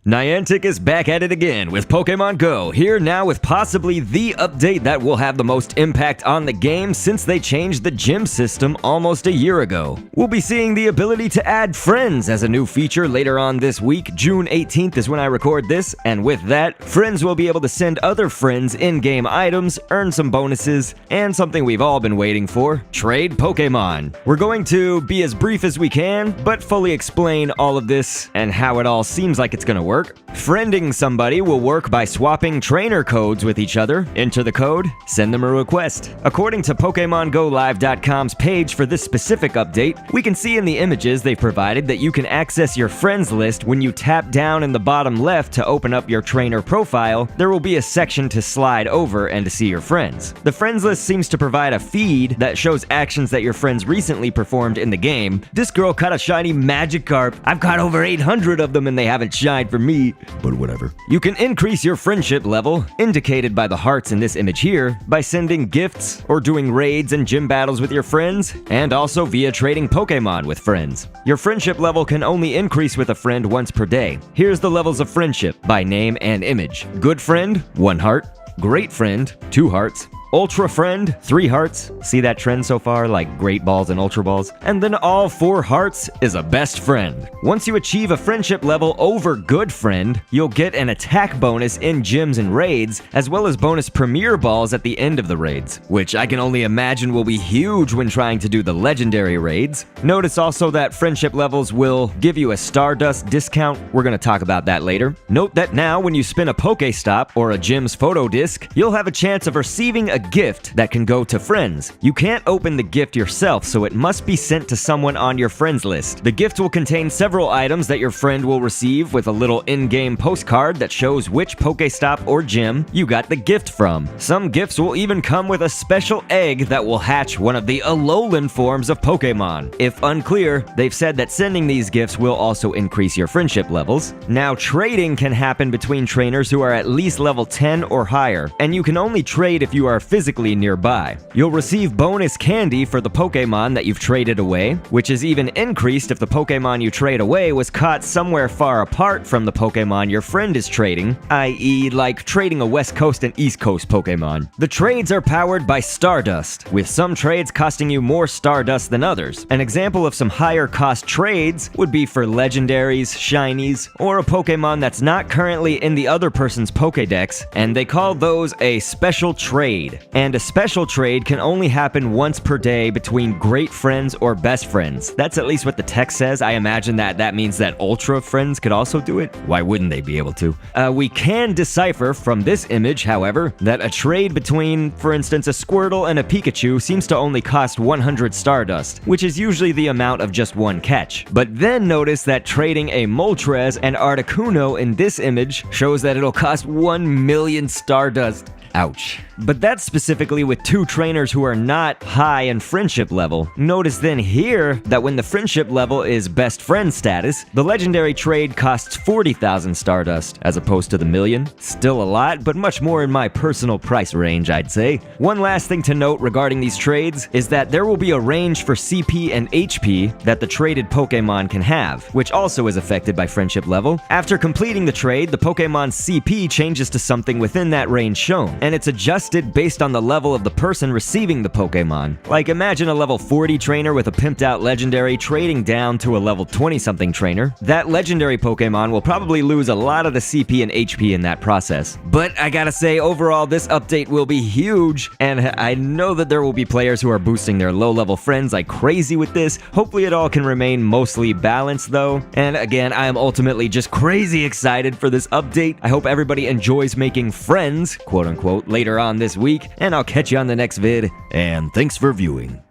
Niantic is back at it again with Pokemon Go, here now with possibly the update that will have the most impact on the game since they changed the gym system almost a year ago. We'll be seeing the ability to add friends as a new feature later on this week. June 18th is when I record this, and with that, friends will be able to send other friends in-game items, earn some bonuses, and something we've all been waiting for, trade Pokemon. We're going to be as brief as we can, but fully explain all of this and how it all seems like it's gonna work. Friending somebody will work by swapping trainer codes with each other. Enter the code, send them a request. According to PokemonGoLive.com's page for this specific update, we can see in the images they've provided that you can access your friends list when you tap down in the bottom left to open up your trainer profile. There will be a section to slide over and to see your friends. The friends list seems to provide a feed that shows actions that your friends recently performed in the game. This girl caught a shiny Magikarp. I've caught over 800 of them and they haven't shined for me, but whatever. You can increase your friendship level, indicated by the hearts in this image here, by sending gifts or doing raids and gym battles with your friends, and also via trading Pokemon with friends. Your friendship level can only increase with a friend once per day. Here's the levels of friendship by name and image. Good friend, 1 heart. Great friend, 2 hearts. Ultra Friend, 3 hearts. See that trend so far, like Great Balls and Ultra Balls? And then all 4 hearts is a Best Friend. Once you achieve a friendship level over Good Friend, you'll get an attack bonus in gyms and raids, as well as bonus Premier Balls at the end of the raids, which I can only imagine will be huge when trying to do the legendary raids. Notice also that friendship levels will give you a Stardust discount. We're gonna talk about that later. Note that now when you spin a Pokestop or a gym's photo disc, you'll have a chance of receiving a gift that can go to friends. You can't open the gift yourself, so it must be sent to someone on your friends list. The gift will contain several items that your friend will receive, with a little in-game postcard that shows which Pokestop or gym you got the gift from. Some gifts will even come with a special egg that will hatch one of the Alolan forms of Pokemon. If unclear, they've said that sending these gifts will also increase your friendship levels. Now, trading can happen between trainers who are at least level 10 or higher, and you can only trade if you are physically nearby. You'll receive bonus candy for the Pokemon that you've traded away, which is even increased if the Pokemon you trade away was caught somewhere far apart from the Pokemon your friend is trading, i.e. like trading a West Coast and East Coast Pokemon. The trades are powered by Stardust, with some trades costing you more Stardust than others. An example of some higher cost trades would be for legendaries, shinies, or a Pokemon that's not currently in the other person's Pokédex, and they call those a special trade. And a special trade can only happen once per day between great friends or best friends. That's at least what the text says. I imagine that means that ultra friends could also do it. Why wouldn't they be able to? We can decipher from this image, however, that a trade between, for instance, a Squirtle and a Pikachu seems to only cost 100 Stardust, which is usually the amount of just one catch. But then notice that trading a Moltres and Articuno in this image shows that it'll cost 1 million Stardust. Ouch. But that's specifically with 2 trainers who are not high in friendship level. Notice then here that when the friendship level is best friend status, the legendary trade costs 40,000 Stardust as opposed to the million. Still a lot, but much more in my personal price range, I'd say. One last thing to note regarding these trades is that there will be a range for CP and HP that the traded Pokemon can have, which also is affected by friendship level. After completing the trade, the Pokemon's CP changes to something within that range shown, and it's adjusted based on the level of the person receiving the Pokemon. Like, imagine a level 40 trainer with a pimped out legendary trading down to a level 20-something trainer. That legendary Pokemon will probably lose a lot of the CP and HP in that process. But I gotta say, overall, this update will be huge, and I know that there will be players who are boosting their low-level friends like crazy with this. Hopefully it all can remain mostly balanced, though. And again, I am ultimately just crazy excited for this update. I hope everybody enjoys making friends, quote-unquote, later on this week, and I'll catch you on the next vid, and thanks for viewing.